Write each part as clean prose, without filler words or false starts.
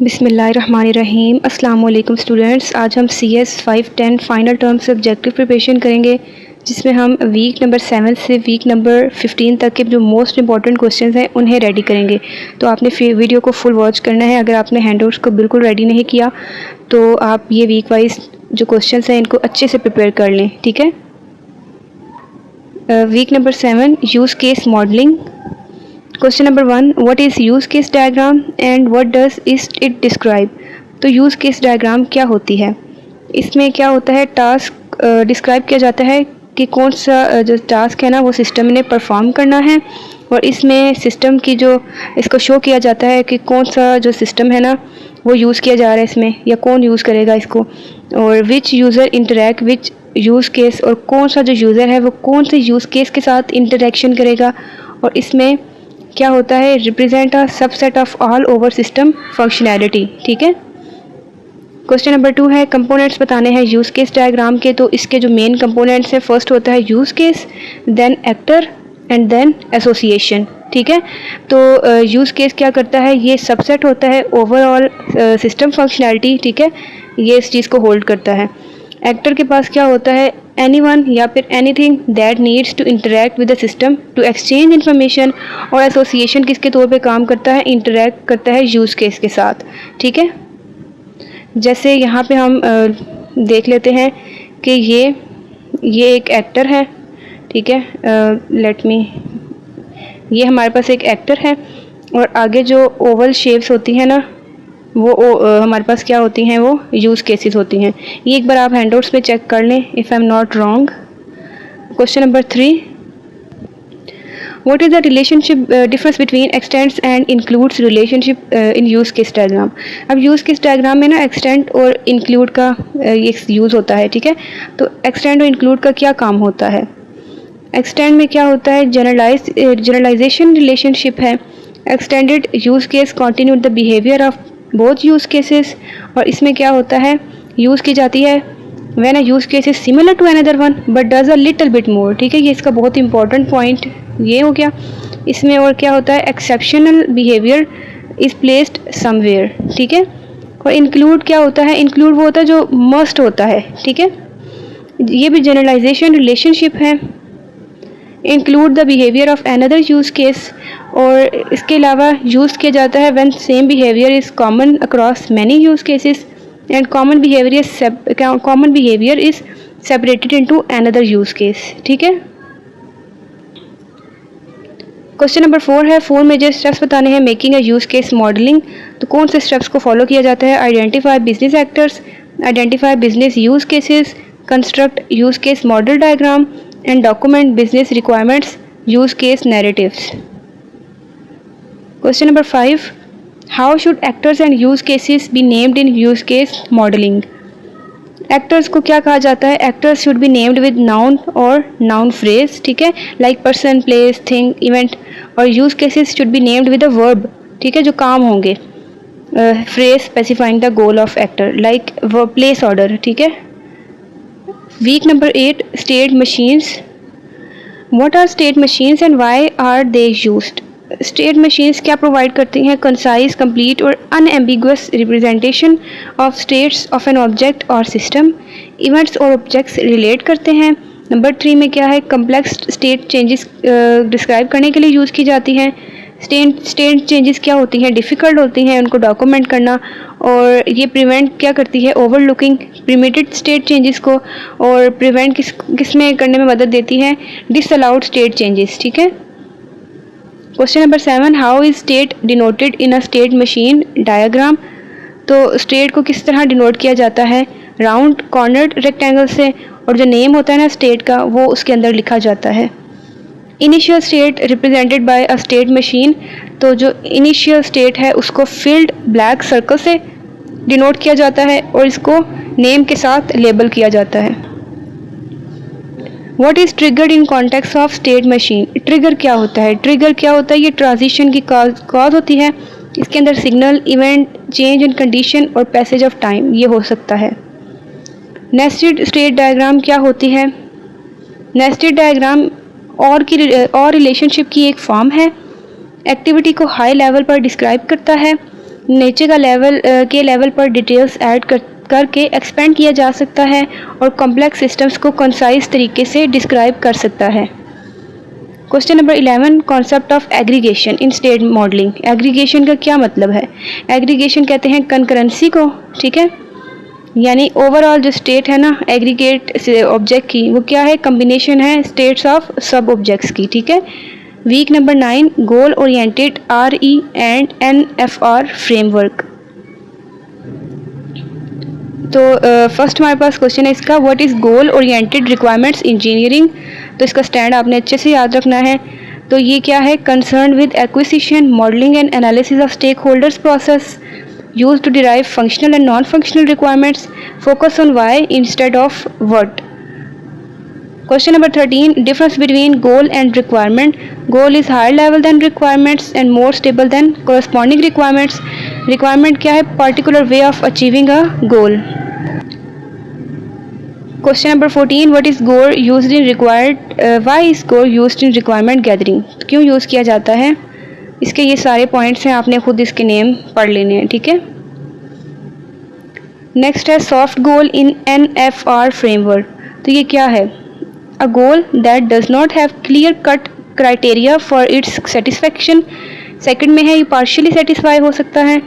बिस्मिल्लाहिर्रहमानिर्रहीम। अस्सलाम वालेकुम स्टूडेंट्स। आज हम CS 510 फाइनल टर्म से ऑब्जेक्टिव प्रिपरेशन करेंगे, जिसमें हम वीक नंबर 7 से वीक नंबर 15 तक के जो मोस्ट इंपॉर्टेंट क्वेश्चंस हैं उन्हें रेडी करेंगे। तो आपने वीडियो को फुल वॉच करना है। अगर आपने हैंडआउट्स को बिल्कुल रेडी नहीं किया तो आप ये वीक वाइज जो क्वेश्चंस हैं इनको अच्छे से प्रिपेयर कर लें, ठीक है। Week number 7 use case modelling. Question number 1, what is use case diagram and what does it describe. तो यूज़ केस डायग्राम क्या होती है, इसमें क्या होता है, टास्क डिस्क्राइब किया जाता है कि कौन सा जो टास्क है ना वो सिस्टम ने परफॉर्म करना है, और इसमें सिस्टम की जो इसको शो किया जाता है कि कौन सा जो सिस्टम है ना वो यूज़ किया जा रहा है इसमें, या कौन यूज़ करेगा इसको, और which user interact which use case, और कौन सा जो यूज़र है वो कौन से यूज़ केस के साथ इंटरेक्शन करेगा, और इसमें क्या होता है, represent a subset of all over system functionality, ठीक है। क्वेश्चन नंबर 2 है, कंपोनेंट्स बताने हैं यूज़ केस डायग्राम के। तो इसके जो मेन कंपोनेंट्स हैं, फर्स्ट होता है use case, then actor and then association, ठीक है। तो यूज़ केस क्या करता है, ये सबसेट होता है ओवरऑल सिस्टम फंक्शनैलिटी, ठीक है, ये इस चीज़ को होल्ड करता है। एक्टर के पास क्या होता है, एनीवन या फिर anything that needs to interact with the system to exchange information, और एसोसिएशन किसके तौर पे काम करता है, इंटरेक्ट करता है यूज़ केस के साथ, ठीक है। जैसे यहाँ पे हम देख लेते हैं कि ये एक एक्टर है, ठीक है। ये हमारे पास एक एक्टर है, और आगे जो ओवल शेप्स होती हैं ना वो हमारे पास क्या होती हैं, वो यूज़ केसेस होती हैं। ये एक बार आप हैंडआउट्स पे चेक कर लें if I am not wrong. Question number 3, what is the relationship difference between x tends and includes relationship in use case diagram. अब यूज़ केस डायग्राम में ना एक्सटेंड और इंक्लूड का ये यूज़ होता है, ठीक है। तो एक्सटेंड और इंक्लूड का क्या काम होता है, एक्सटेंड में क्या होता है, जनरलाइजेशन रिलेशनशिप है। Extended use case continue the behavior of both use cases, और इसमें क्या होता है, यूज़ की जाती है when a use case is similar to another one but does a little bit more, ठीक है। ये इसका बहुत इंपॉर्टेंट पॉइंट ये हो गया। इसमें और क्या होता है, exceptional behaviour is placed somewhere, ठीक है। और इंक्लूड क्या होता है, इंक्लूड वो होता है जो मस्ट होता है, ठीक है। ये भी जनरलाइजेशन रिलेशनशिप है। Include the behavior of another use case, और इसके अलावा यूज़ किया जाता है when same behaviour is common across many use cases and common behaviour is separated into another use case, ठीक है। क्वेश्चन नंबर 4 है, 4 मेजर स्टेप्स बताने हैं making a use case modelling. तो कौन से स्टेप्स को फॉलो किया जाता है, identify business actors, identify business use cases, construct use case model diagram and document business requirements, use case narratives. Question number 5, how should actors and use cases be named in use case modeling? Actors को क्या कहा जाता है, actors should be named with noun or noun phrase, ठीक है, like person, place, thing, event, और use cases should be named with a verb, ठीक है, जो काम होंगे, phrase specifying the goal of actor, like verb place order, ठीक है। Week number 8, state machines. What are state machines and why are they used. State machines क्या provide करती हैं, कंसाइज, कंप्लीट और unambiguous representation of states of an object और system. Events और objects relate करते हैं। नंबर 3 में क्या है, कम्प्लेक्स स्टेट चेंजेस डिस्क्राइब करने के लिए यूज़ की जाती हैं। स्टेट चेंजेस क्या होती हैं, डिफ़िकल्ट होती हैं उनको डॉक्यूमेंट करना, और ये प्रिवेंट क्या करती है, ओवरलुकिंग प्रिमिटेड स्टेट चेंजेस को, और प्रिवेंट किस में करने में मदद देती है, डिसअलाउड स्टेट चेंजेस, ठीक है। Question number 7, how is state denoted in a state machine diagram. तो स्टेट को किस तरह डिनोट किया जाता है, राउंड कॉर्नर्ड रेक्टेंगल से, और जो नेम होता है ना स्टेट का वो उसके अंदर लिखा जाता है। Initial state represented by a state machine. तो जो इनिशियल स्टेट है उसको फील्ड ब्लैक सर्कल से डिनोट किया जाता है, और इसको नेम के साथ लेबल किया जाता है। What is triggered in context of state machine. Trigger क्या होता है, ट्रिगर क्या होता है, ये ट्रांजिशन की कॉज होती है। इसके अंदर signal, event, change in condition और पैसेज ऑफ टाइम ये हो सकता है। नेस्टेड स्टेट डायग्राम क्या होती है, नेस्टेड डायग्राम और रिलेशनशिप की एक फॉर्म है। एक्टिविटी को हाई लेवल पर डिस्क्राइब करता है। नीचे का लेवल पर डिटेल्स ऐड करके एक्सपेंड किया जा सकता है और कॉम्प्लेक्स सिस्टम्स को कंसाइज तरीके से डिस्क्राइब कर सकता है। Question number 11, concept of aggregation in state modelling. Aggregation का क्या मतलब है? एग्रीगेशन कहते हैं कंकरेंसी को, ठीक है, यानी ओवरऑल जो स्टेट है ना एग्रीगेट ऑब्जेक्ट की, वो क्या है? कम्बिनेशन है स्टेट्स ऑफ सब ऑब्जेक्ट्स की, ठीक है। Week number 9, goal oriented RE and NFR framework. तो फर्स्ट हमारे पास क्वेश्चन है इसका, what is goal oriented requirements engineering. तो इसका स्टैंड आपने अच्छे से याद रखना है। तो ये क्या है? Concern with acquisition, modelling and analysis of stakeholders process, used to derive functional and non functional requirements, focus on why instead of what. Question number 13, difference between goal and requirement. Goal is higher level than requirements and more stable than corresponding requirements. Requirement क्या है? Particular way of achieving a goal. Question number 14, what is goal used in required? Why is goal used in requirement gathering? क्यों use किया जाता है? इसके ये सारे points हैं, आपने खुद इसके नेम पढ़ लेने हैं, ठीक है। नेक्स्ट है सॉफ्ट गोल इन NFR फ्रेमवर्क। तो ये क्या है? A goal that does not have clear cut criteria for its satisfaction. Second में है ये पार्शियली सेटिस्फाई हो सकता है,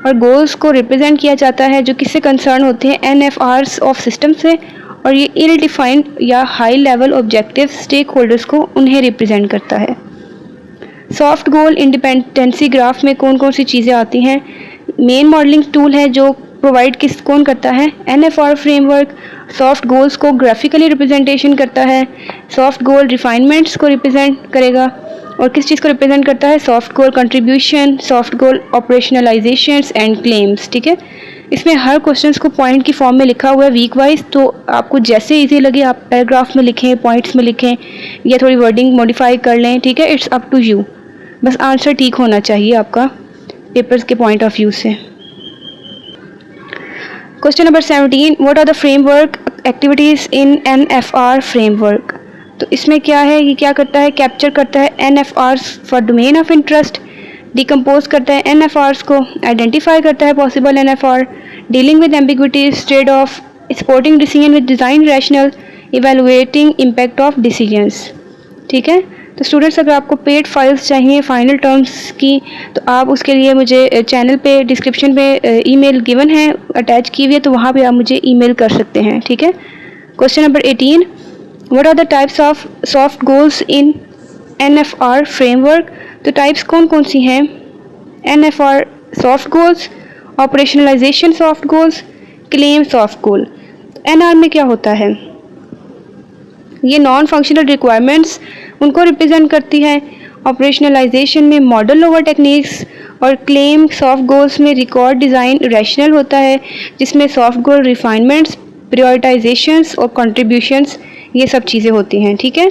और गोल्स को रिप्रेजेंट किया जाता है जो किससे कंसर्न होते हैं? NFRs ऑफ सिस्टम से, और ये इल डिफाइंड या high level objective stakeholders को उन्हें रिप्रेजेंट करता है। सॉफ्ट गोल इंडिपेंडेंसी ग्राफ में कौन कौन सी चीज़ें आती हैं? मेन मॉडलिंग टूल है जो प्रोवाइड कौन करता है? NFR framework. सॉफ्ट गोल्स को ग्राफिकली रिप्रेजेंटेशन करता है। सॉफ्ट गोल रिफाइनमेंट्स को रिप्रेजेंट करेगा, और किस चीज़ को रिप्रेजेंट करता है? Soft goal contribution, soft goal operationalizations and claims, ठीक है। इसमें हर क्वेश्चंस को पॉइंट की फॉर्म में लिखा हुआ है वीक वाइज, तो आपको जैसे इजी लगे आप पैराग्राफ में लिखें, पॉइंट्स में लिखें, या थोड़ी वर्डिंग मॉडिफाई कर लें, ठीक है। इट्स अप टू यू, बस आंसर ठीक होना चाहिए आपका पेपर्स के पॉइंट ऑफ व्यू से। Question number 17, what are the framework activities in NFR framework. तो इसमें क्या है? ये क्या करता है? कैप्चर करता है NFRs for domain of interest, decompose करता है NFRs को, आइडेंटिफाई करता है possible NFR, dealing with ambiguities, trade off, supporting decision with design rational, evaluating impact of decisions, ठीक है। तो स्टूडेंट्स, अगर आपको पेड फाइल्स चाहिए फाइनल टर्म्स की, तो आप उसके लिए मुझे चैनल पे डिस्क्रिप्शन पे ईमेल गिवन है, अटैच की हुई है, तो वहाँ पे आप मुझे ईमेल कर सकते हैं, ठीक है। Question number 18, what are the types of soft goals in NFR framework. तो टाइप्स कौन कौन सी हैं? NFR soft goals, operationalization soft goals, claim soft goal. NR में क्या होता है? ये नॉन फंक्शनल रिक्वायरमेंट्स उनको रिप्रेजेंट करती है। ऑपरेशनलाइजेशन में मॉडल ओवर टेक्निक्स, और क्लेम सॉफ्ट गोल्स में रिकॉर्ड डिज़ाइन रैशनल होता है, जिसमें सॉफ्ट गोल रिफाइनमेंट्स, प्रायोरिटाइजेशंस और कंट्रीब्यूशंस, ये सब चीज़ें होती हैं, ठीक है।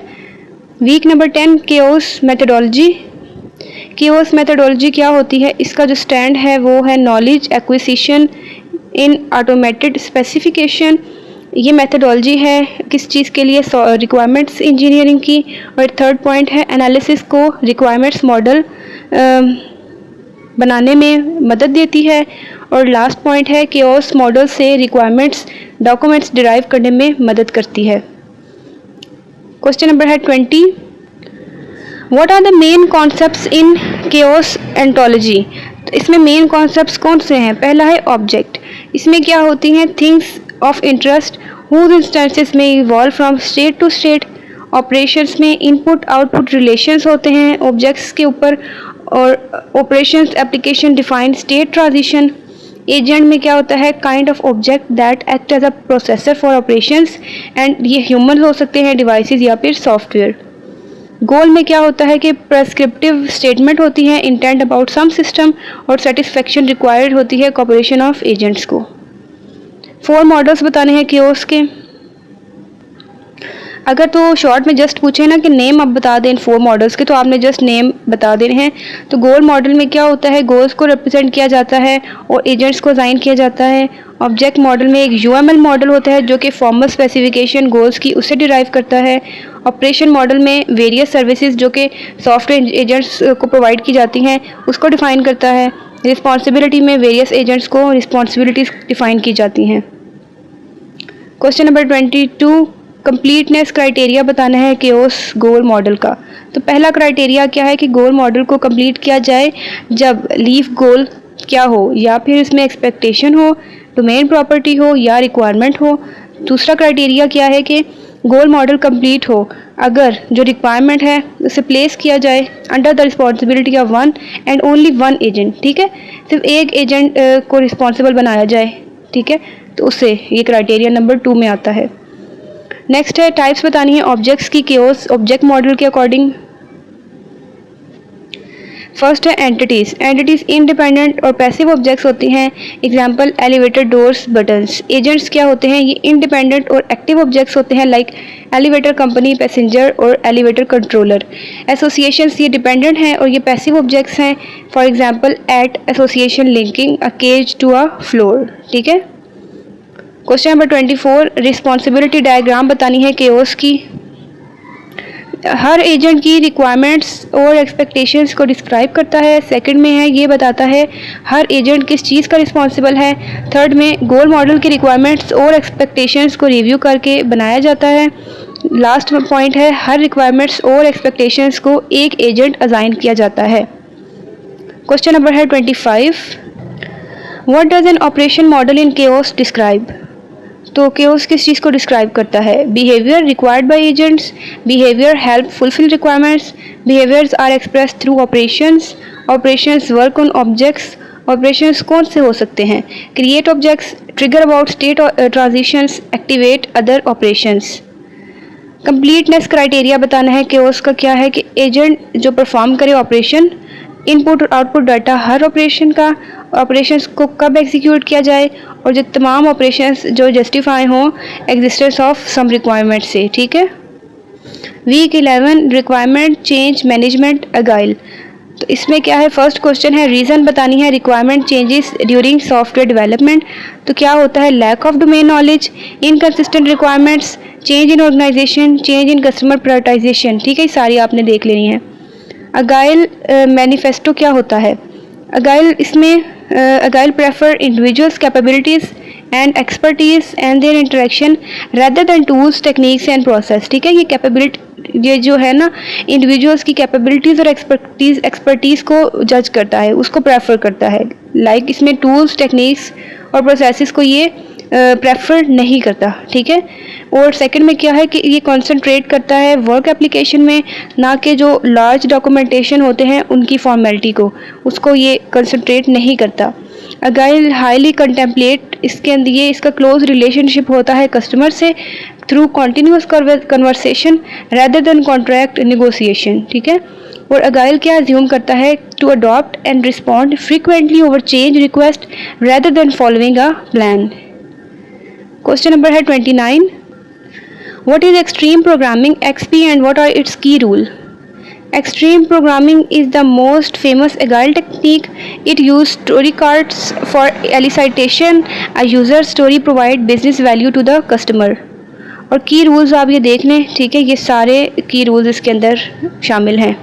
Week number 10, KAOS methodology. KAOS methodology क्या होती है? इसका जो स्टैंड है वो है knowledge acquisition in automated specification. ये मेथडोलॉजी है किस चीज़ के लिए? रिक्वायरमेंट्स इंजीनियरिंग की। और थर्ड पॉइंट है एनालिसिस को रिक्वायरमेंट्स मॉडल बनाने में मदद देती है। और लास्ट पॉइंट है केओस मॉडल से रिक्वायरमेंट्स डॉक्यूमेंट्स डिराइव करने में मदद करती है। क्वेश्चन नंबर है 20, what are the main concepts in KAOS ontology. तो इसमें मेन कॉन्सेप्ट्स कौन से हैं? पहला है ऑब्जेक्ट। इसमें क्या होती हैं? Things of interest whose instances may evolve from state to state। Operations में इनपुट आउटपुट रिलेशंस होते हैं ऑब्जेक्ट्स के ऊपर, और operations application define state transition. Agent में क्या होता है? Kind of object that act as a processor for operations, and ये ह्यूमन हो सकते हैं, डिवाइसेस या फिर सॉफ्टवेयर। गोल में क्या होता है कि प्रेस्क्रिप्टिव स्टेटमेंट होती है, इंटेंट अबाउट सम सिस्टम, और सेटिस्फेक्शन रिक्वायर्ड होती है कॉपरेशन ऑफ एजेंट्स को। 4 मॉडल्स बताने हैं केओस के। अगर तो शॉर्ट में जस्ट पूछे ना कि नेम आप बता दें इन 4 मॉडल्स के, तो आपने जस्ट नेम बता देने हैं। तो गोल मॉडल में क्या होता है? गोल्स को रिप्रेजेंट किया जाता है और एजेंट्स को असाइन किया जाता है। ऑब्जेक्ट मॉडल में एक UML मॉडल होता है जो कि फॉर्मल स्पेसिफिकेशन गोल्स की उससे डिराइव करता है। ऑपरेशन मॉडल में वेरियस सर्विसेज जो कि सॉफ्टवेयर एजेंट्स को प्रोवाइड की जाती हैं उसको डिफाइन करता है। रिस्पॉन्सिबिलिटी में वेरियस एजेंट्स को रिस्पॉन्सिबिलिटीज डिफाइन की जाती हैं। क्वेश्चन नंबर 22, कंप्लीटनेस क्राइटेरिया बताना है केओस गोल मॉडल का। तो पहला क्राइटेरिया क्या है कि गोल मॉडल को कंप्लीट किया जाए जब लीफ गोल क्या हो, या फिर इसमें एक्सपेक्टेशन हो, डोमेन प्रॉपर्टी हो या रिक्वायरमेंट हो। दूसरा क्राइटेरिया क्या है कि गोल मॉडल कंप्लीट हो अगर जो रिक्वायरमेंट है उसे प्लेस किया जाए under the responsibility of one and only one agent, ठीक है, सिर्फ एक एजेंट को रिस्पॉन्सिबल बनाया जाए, ठीक है, तो उससे ये क्राइटेरिया नंबर 2 में आता है। नेक्स्ट है टाइप्स बतानी है ऑब्जेक्ट्स की केओस ऑब्जेक्ट मॉडल के अकॉर्डिंग। फर्स्ट है एंटिटीज़। एंटिटीज़ इंडिपेंडेंट और पैसिव ऑब्जेक्ट्स होती हैं। Example elevator, doors, buttons. Agents क्या होते हैं, ये इंडिपेंडेंट और एक्टिव ऑब्जेक्ट्स होते हैं, लाइक एलिवेटर कंपनी, पैसेंजर और एलिवेटर कंट्रोलर। एसोसिएशंस ये डिपेंडेंट हैं और ये पैसिव ऑब्जेक्ट्स हैं। For example at association linking a cage to a floor, ठीक है। क्वेश्चन नंबर 24, रिस्पॉन्सिबिलिटी डायग्राम बतानी है केओस की। हर एजेंट की रिक्वायरमेंट्स और एक्सपेक्टेशंस को डिस्क्राइब करता है। सेकंड में है ये बताता है हर एजेंट किस चीज़ का रिस्पॉन्सिबल है। थर्ड में गोल मॉडल की रिक्वायरमेंट्स और एक्सपेक्टेशंस को रिव्यू करके बनाया जाता है। लास्ट पॉइंट है हर रिक्वायरमेंट्स और एक्सपेक्टेशंस को एक एजेंट असाइन किया जाता है। क्वेश्चन नंबर है 25, what does an operation model in KAOS describe. तो केओस किस चीज़ को डिस्क्राइब करता है, behaviour required by agents, behaviour help fulfil requirements, behaviours are express through operations, operations work on objects. Operations कौन से हो सकते हैं, create objects, trigger about state transitions, activate other operations. Completeness criteria बताना है केओस का क्या है कि एजेंट जो परफॉर्म करे ऑपरेशन, इनपुट और आउटपुट डाटा हर ऑपरेशन का, ऑपरेशंस को कब एग्जीक्यूट किया जाए और जो तमाम ऑपरेशंस जो जस्टिफाई हों एग्जिस्टेंस ऑफ सम रिक्वायरमेंट से, ठीक है। Week 11, requirement change management agile. तो इसमें क्या है, फर्स्ट क्वेश्चन है रीज़न बतानी है requirement changes during software development. तो क्या होता है, lack of domain knowledge, inconsistent requirements, change in organisation, change in customer prioritisation, ठीक है, सारी आपने देख लेनी है। अगाइल मैनिफेस्टो क्या होता है, अगाइल इसमें agile prefer individuals capabilities and expertise and their interaction rather than tools, techniques and process, ठीक है। ये कैपेबिलिटी, ये जो है ना, इंडिविजुअल्स की कैपेबिलिटीज़ और एक्सपर्टीज़ को जज करता है, उसको प्रेफर करता है। लाइक इसमें टूल्स, टेक्निक्स और प्रोसेसेस को ये प्रेफर नहीं करता, ठीक है। और सेकंड में क्या है कि ये कंसंट्रेट करता है वर्क एप्लीकेशन में, ना कि जो लार्ज डॉक्यूमेंटेशन होते हैं उनकी फॉर्मेलिटी को, उसको ये कंसंट्रेट नहीं करता। अगाइल हाईली कंटेम्पलेट, इसके अंदर ये इसका क्लोज रिलेशनशिप होता है कस्टमर से through continuous conversation rather than contract negotiation, ठीक है। और अगाइल क्या अज्यूम करता है, to adopt and respond frequently over change request rather than following a plan. Question number है 29, what is extreme programming, XP, and what are its key rule? Extreme programming is the most famous agile technique. It uses story cards for elicitation a user story provide business value to the customer. और की rules आप ये देख लें, ठीक है, ये सारे की रूल्स इसके अंदर शामिल हैं।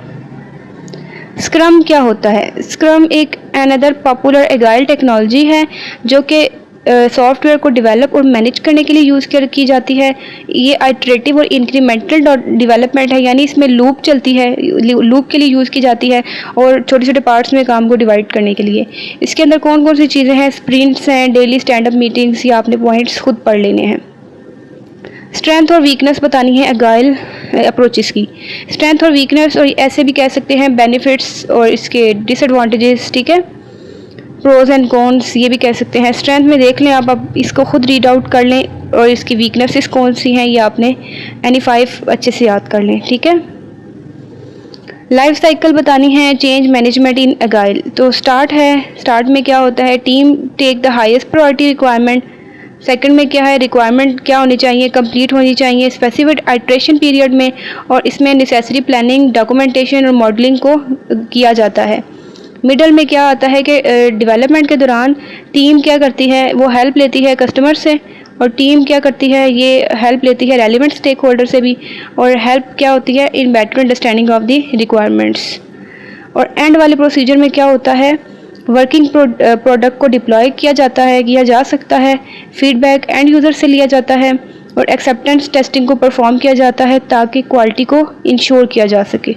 स्क्रम क्या होता है, स्क्रम एक अनदर पॉपुलर एगाइल टेक्नोलॉजी है जो कि सॉफ्टवेयर को डेवलप और मैनेज करने के लिए यूज़ की जाती है। ये आइटरेटिव और इंक्रीमेंटल डेवलपमेंट है, यानी इसमें लूप चलती है, लूप के लिए यूज़ की जाती है और छोटे छोटे पार्ट्स में काम को डिवाइड करने के लिए। इसके अंदर कौन कौन सी चीज़ें हैं, स्प्रिंट्स हैं, डेली स्टैंड अप मीटिंग्स, या आपने पॉइंट्स खुद पढ़ लेने हैं। स्ट्रेंथ और वीकनेस बतानी है एगाइल अप्रोचेस की। स्ट्रेंथ और वीकनेस, और ऐसे भी कह सकते हैं बेनिफिट्स और इसके डिसएडवांटेजेस, ठीक है, प्रोज एंड कॉन्स ये भी कह सकते हैं। स्ट्रेंथ में देख लें आप, अब इसको खुद रीड आउट कर लें, और इसकी वीकनेसेस कौन सी हैं ये आपने एनी 5 अच्छे से याद कर लें, ठीक है। लाइफ साइकिल बतानी है चेंज मैनेजमेंट इन एगाइल। तो स्टार्ट में क्या होता है, team take the highest priority requirement. Second में क्या है, रिक्वायरमेंट क्या होनी चाहिए, कंप्लीट होनी चाहिए स्पेसिफिक आइट्रेशन पीरियड में, और इसमें नेसेसरी प्लानिंग, डॉक्यूमेंटेशन और मॉडलिंग को किया जाता है। मिडल में क्या आता है कि डेवलपमेंट के दौरान टीम क्या करती है, वो हेल्प लेती है कस्टमर से, और टीम क्या करती है, ये हेल्प लेती है रेलिवेंट स्टेक होल्डर से भी, और हेल्प क्या होती है in better understanding of the requirements. और एंड वाले प्रोसीजर में क्या होता है, वर्किंग प्रोडक्ट को डिप्लॉय किया जाता है, किया जा सकता है, फीडबैक एंड यूज़र से लिया जाता है और एक्सेप्टेंस टेस्टिंग को परफॉर्म किया जाता है ताकि क्वालिटी को इंश्योर किया जा सके।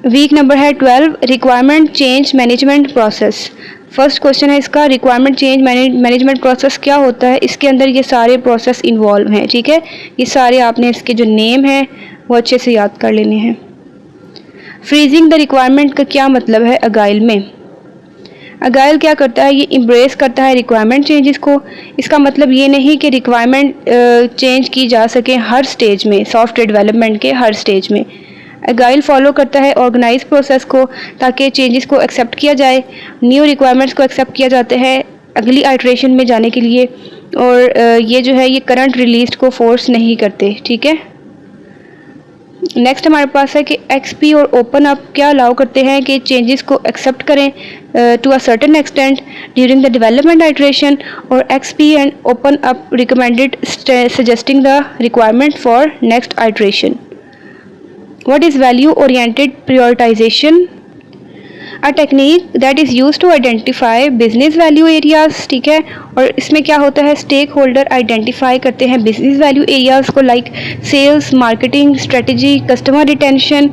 वीक नंबर है 12, requirement change management process. First question है इसका, रिक्वायरमेंट चेंज मैनेजमेंट प्रोसेस क्या होता है। इसके अंदर ये सारे प्रोसेस इन्वॉल्व हैं, ठीक है। ये सारे आपने इसके जो नेम हैं वो अच्छे से याद कर लेने हैं। फ्रीजिंग द रिक्वायरमेंट का क्या मतलब है अगाइल में। अगाइल क्या करता है, ये इम्ब्रेस करता है रिक्वायरमेंट चेंजेस को। इसका मतलब ये नहीं कि रिक्वायरमेंट चेंज की जा सके हर स्टेज में, सॉफ्टवेयर डेवलपमेंट के हर स्टेज में। अगाइल फॉलो करता है ऑर्गेनाइज प्रोसेस को ताकि चेंजेस को एक्सेप्ट किया जाए, न्यू रिक्वायरमेंट्स को एक्सेप्ट किया जाता है अगली आइट्रेशन में जाने के लिए, और ये जो है ये करंट रिलीज को फोर्स नहीं करते, ठीक है। नेक्स्ट हमारे पास है कि एक्सपी और ओपन अप क्या अलाउ करते हैं कि चेंजेस को एक्सेप्ट करें to a certain extent during the development iteration, और XP and open up recommended suggesting the requirement for next iteration. What is value oriented prioritization? A technique that is used to identify business value areas, ठीक है। और इसमें क्या होता है, stake holder identify करते हैं बिजनेस वैल्यू एरियाज को, like sales, marketing, strategy, customer retention.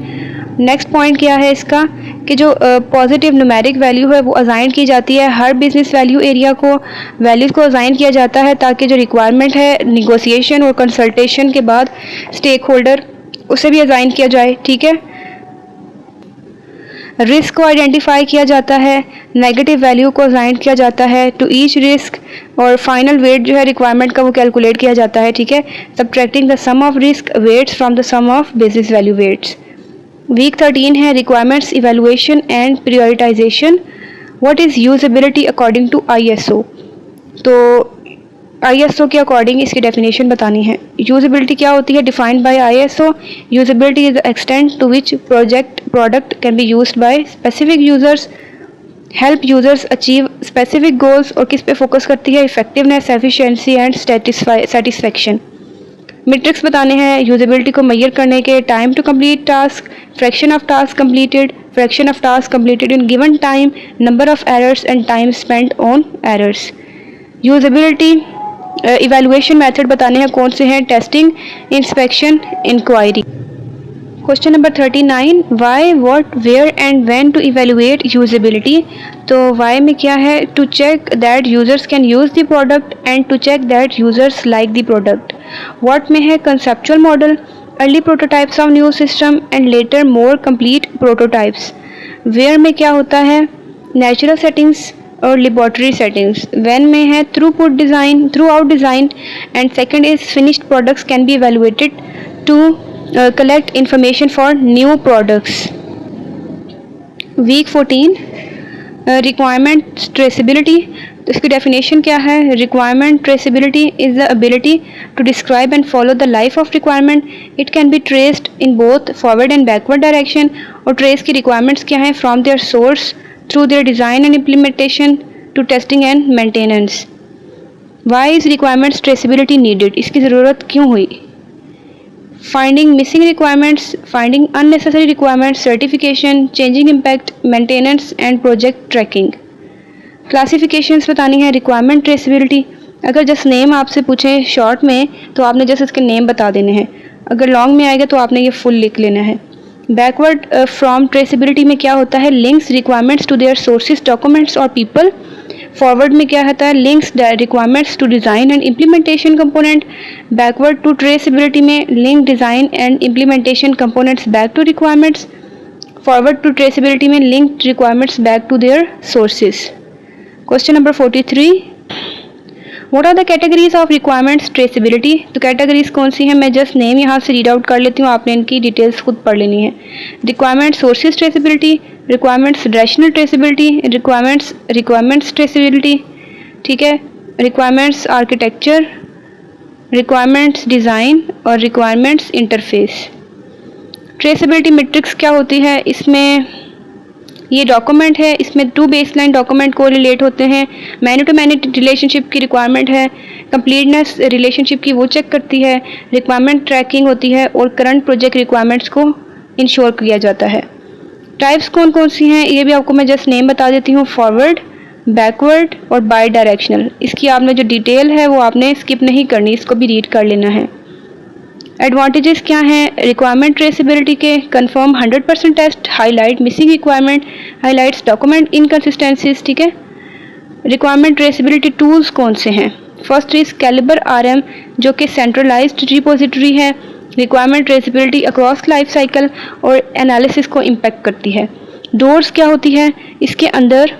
Next point क्या है इसका कि जो पॉजिटिव न्यूमेरिक वैल्यू है वो असाइन की जाती है हर बिजनेस वैल्यू एरिया को, वैल्यूज़ को असाइन किया जाता है ताकि जो रिक्वायरमेंट है निगोसिएशन और कंसल्टेशन के बाद स्टेक होल्डर उसे भी असाइन किया जाए, ठीक है। रिस्क को आइडेंटिफाई किया जाता है, नेगेटिव वैल्यू को असाइन किया जाता है टू ईच रिस्क, और फाइनल वेट जो है रिक्वायरमेंट का वो कैलकुलेट किया जाता है, ठीक है, subtracting the sum of risk weights from the sum of business value weights. Week 13 है requirements evaluation and prioritisation. What is usability according to ISO। तो ISO के अकॉर्डिंग इसकी डेफिनेशन बतानी है। यूजेबिलिटी क्या होती है, defined by ISO। Usability is the extent to which product can be used by specific users, help users achieve specific goals, और किस पे फोकस करती है, effectiveness, efficiency and satisfaction. Metrics बताने हैं यूजेबिलिटी को मेजर करने के, time to complete task, fraction of task completed, fraction of task completed in given time, number of errors and time spent on errors. Usability evaluation method बताने हैं कौन से हैं, testing, inspection, inquiry. Question number 39, why, what, where and when to evaluate usability. तो why में क्या है, to check that users can use the product and to check that users like the product. What में है, conceptual model, early prototypes of new system and later more complete prototypes. Where में क्या होता है, natural settings और laboratory settings. When में है throughout design, and second is finished products can be evaluated to collect information for new products. Week 14 requirement traceability. तो इसकी definition क्या है, requirement traceability is the ability to describe and follow the life of requirement. It can be traced in both forward and backward direction. और trace की requirements क्या हैं, from their source through their design and implementation to testing and maintenance. Why is requirements traceability needed? इसकी ज़रूरत क्यों हुई। Finding missing requirements, finding unnecessary requirements, certification, changing impact, maintenance and project tracking. Classifications बतानी है requirement traceability। अगर just name आपसे पूछें short में तो आपने जस्ट इसके नेम बता देने हैं, अगर लॉन्ग में आएगा तो आपने ये फुल लिख लेना है। बैकवर्ड फ्रॉम ट्रेसिबिलिटी में क्या होता है, links requirements to their sources, documents और पीपल। फॉरवर्ड में क्या होता है, links requirements to design and implementation component. Backward to traceability में link design and implementation components back to requirements. Forward to traceability में link requirements back to their sources. Question number 43, what are the categories of requirements traceability. तो categories कौन सी हैं, मैं just name यहाँ से read out कर लेती हूँ, आपने इनकी डिटेल्स खुद पढ़ लेनी है। Requirement sources traceability, requirements directional traceability, requirements traceability, ठीक है, रिक्वायरमेंट्स आर्किटेक्चर, रिक्वायरमेंट्स डिज़ाइन और रिक्वायरमेंट्स इंटरफेस। ट्रेसिबिलिटी मैट्रिक्स क्या होती है, इसमें ये डॉक्यूमेंट है, इसमें 2 बेसलाइन डॉक्यूमेंट को रिलेट होते हैं। मैन्यू टू मैन्यू रिलेशनशिप की रिक्वायरमेंट है, कंप्लीटनेस रिलेशनशिप की वो चेक करती है, रिक्वायरमेंट ट्रैकिंग होती है और करंट प्रोजेक्ट रिक्वायरमेंट्स को इंश्योर किया जाता है। टाइप्स कौन कौन सी हैं ये भी आपको मैं जस्ट नेम बता देती हूँ, फॉरवर्ड, बैकवर्ड और बाई डायरेक्शनल। इसकी आपने जो डिटेल है वो आपने स्किप नहीं करनी, इसको भी रीड कर लेना है। एडवांटेजेस क्या हैं रिक्वायरमेंट ट्रेसेबिलिटी के, confirm 100% test, highlight missing requirement, highlights document inconsistencies, ठीक है। रिक्वायरमेंट ट्रेसेबिलिटी टूल्स कौन से हैं, फर्स्ट इज कैलिबर RM जो कि सेंट्रलाइज्ड रिपोजिटरी है, requirement traceability across life cycle और एनालिसिस को इम्पैक्ट करती है। डोर्स क्या होती है, इसके अंदर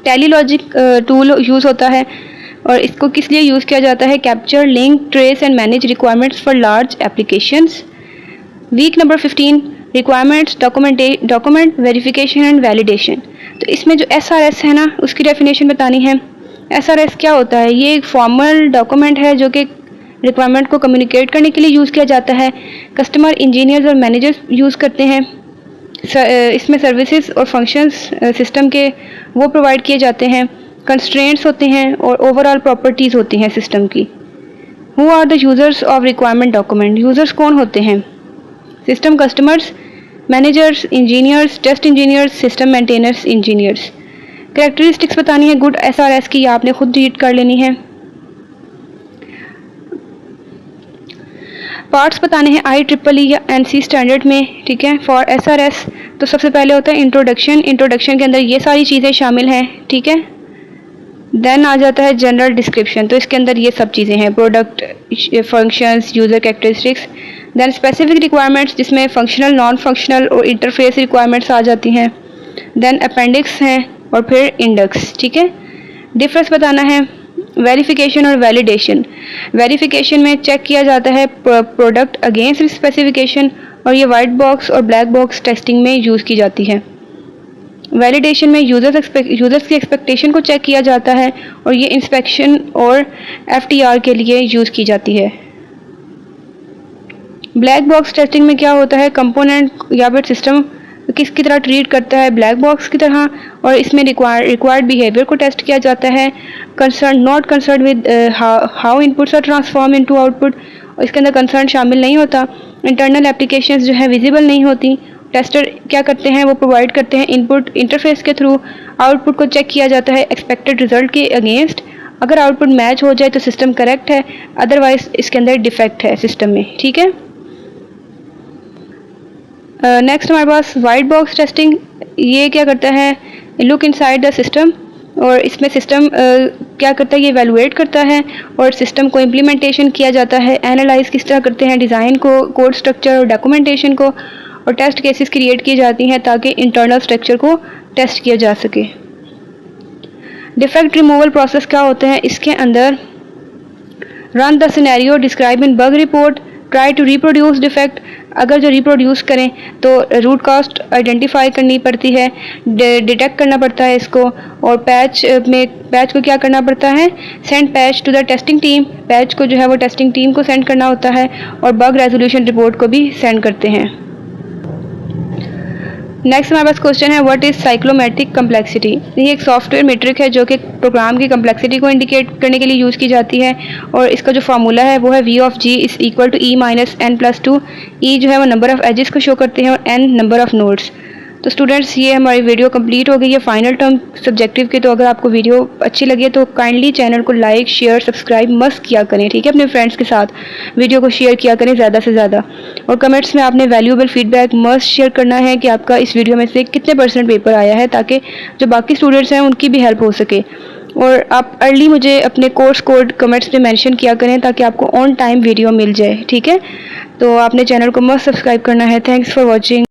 टेलीलॉजिक टूल यूज़ होता है और इसको किस लिए यूज़ किया जाता है, capture, link, trace and manage requirements for large applications. Week number 15 requirements document verification and validation. तो इसमें जो SRS है ना उसकी डेफिनेशन बतानी है। SRS क्या होता है, ये एक फॉर्मल डॉक्यूमेंट है जो कि रिक्वायरमेंट को कम्युनिकेट करने के लिए यूज़ किया जाता है। कस्टमर, इंजीनियर्स और मैनेजर्स यूज़ करते हैं। इसमें सर्विसेज और फंक्शंस सिस्टम के वो प्रोवाइड किए जाते हैं, कंस्ट्रेंट्स होते हैं और ओवरऑल प्रॉपर्टीज़ होती हैं सिस्टम की। Who are the users of requirement document, users कौन होते हैं, system customers, managers, engineers, test engineers, system maintainers, engineers. Characteristics बतानी है गुड SRS की, आपने खुद रीड कर लेनी है। पार्ट्स बताने हैं IEEE या NC स्टैंडर्ड में, ठीक है। फॉर SRS तो सबसे पहले होता है इंट्रोडक्शन, इंट्रोडक्शन के अंदर ये सारी चीज़ें शामिल हैं, ठीक है। देन आ जाता है जनरल डिस्क्रिप्शन, तो इसके अंदर ये सब चीज़ें हैं, product, functions, user characteristics. Then specific requirements जिसमें फंक्शनल, नॉन फंक्शनल और इंटरफेस रिक्वायरमेंट्स आ जाती हैं। देन अपेंडिक्स हैं और फिर इंडेक्स, ठीक है। डिफरेंस बताना है वेरिफिकेशन और वैलिडेशन। वेरिफिकेशन में चेक किया जाता है प्रोडक्ट अगेंस्ट स्पेसिफिकेशन और ये वाइट बॉक्स और ब्लैक बॉक्स टेस्टिंग में यूज़ की जाती है। वैलिडेशन में यूज़र्स की एक्सपेक्टेशन को चेक किया जाता है और ये इंस्पेक्शन और FTR के लिए यूज़ की जाती है। ब्लैक बॉक्स टेस्टिंग में क्या होता है, कंपोनेंट या फिर सिस्टम किसकी तरह ट्रीट करता है, ब्लैक बॉक्स की तरह, और इसमें रिक्वायर्ड बिहेवियर को टेस्ट किया जाता है। Concern not concern with how inputs are transform into output, और इसके अंदर कंसर्न शामिल नहीं होता। इंटरनल एप्लीकेशंस जो है विजिबल नहीं होती। टेस्टर क्या करते हैं, वो प्रोवाइड करते हैं इनपुट इंटरफेस के थ्रू, आउटपुट को चेक किया जाता है एक्सपेक्टेड रिजल्ट के अगेंस्ट। अगर आउटपुट मैच हो जाए तो सिस्टम करेक्ट है, अदरवाइज इसके अंदर डिफेक्ट है सिस्टम में, ठीक है। नेक्स्ट हमारे पास वाइट बॉक्स टेस्टिंग। ये क्या करता है, लुक इनसाइड द सिस्टम, और इसमें सिस्टम क्या करता है, ये इवैल्यूएट करता है और सिस्टम को इम्प्लीमेंटेशन किया जाता है। एनालाइज किस तरह करते हैं, डिज़ाइन को, कोड स्ट्रक्चर और डॉक्यूमेंटेशन को, और टेस्ट केसेस क्रिएट की जाती हैं ताकि इंटरनल स्ट्रक्चर को टेस्ट किया जा सके। डिफेक्ट रिमूवल प्रोसेस क्या होते हैं, इसके अंदर run the scenario describe in bug report, try to reproduce defect. अगर जो रिप्रोड्यूस करें तो रूट कॉस्ट आइडेंटिफाई करनी पड़ती है, डिटेक्ट करना पड़ता है इसको, और पैच को क्या करना पड़ता है, send patch to the testing team. Patch को जो है वो टेस्टिंग टीम को सेंड करना होता है, और बग रेजोल्यूशन रिपोर्ट को भी सेंड करते हैं। नेक्स्ट हमारे पास क्वेश्चन है, व्हाट इज साइक्लोमेट्रिक कम्प्लेक्सिटी। ये एक सॉफ्टवेयर मीट्रिक है जो कि प्रोग्राम की कम्प्लेक्सिटी को इंडिकेट करने के लिए यूज़ की जाती है, और इसका जो फार्मूला है वो है V of G is equal to E minus n+2। E जो है वो नंबर ऑफ़ एजेस को शो करते हैं और n नंबर ऑफ़ नोड्स। तो स्टूडेंट्स ये हमारी वीडियो कंप्लीट हो गई है फाइनल टर्म सब्जेक्टिव की। तो अगर आपको वीडियो अच्छी लगी तो काइंडली चैनल को लाइक, शेयर, सब्सक्राइब मस्ट किया करें, ठीक है। अपने फ्रेंड्स के साथ वीडियो को शेयर किया करें ज़्यादा से ज़्यादा, और कमेंट्स में आपने वैल्यूएबल फीडबैक मस्ट शेयर करना है कि आपका इस वीडियो में से कितने % पेपर आया है, ताकि जो बाकी स्टूडेंट्स हैं उनकी भी हेल्प हो सके। और आप अर्ली मुझे अपने कोर्स कोड कमेंट्स में मेंशन किया करें ताकि आपको ऑन टाइम वीडियो मिल जाए, ठीक है। तो आपने चैनल को मस्ट सब्सक्राइब करना है। Thanks for watching.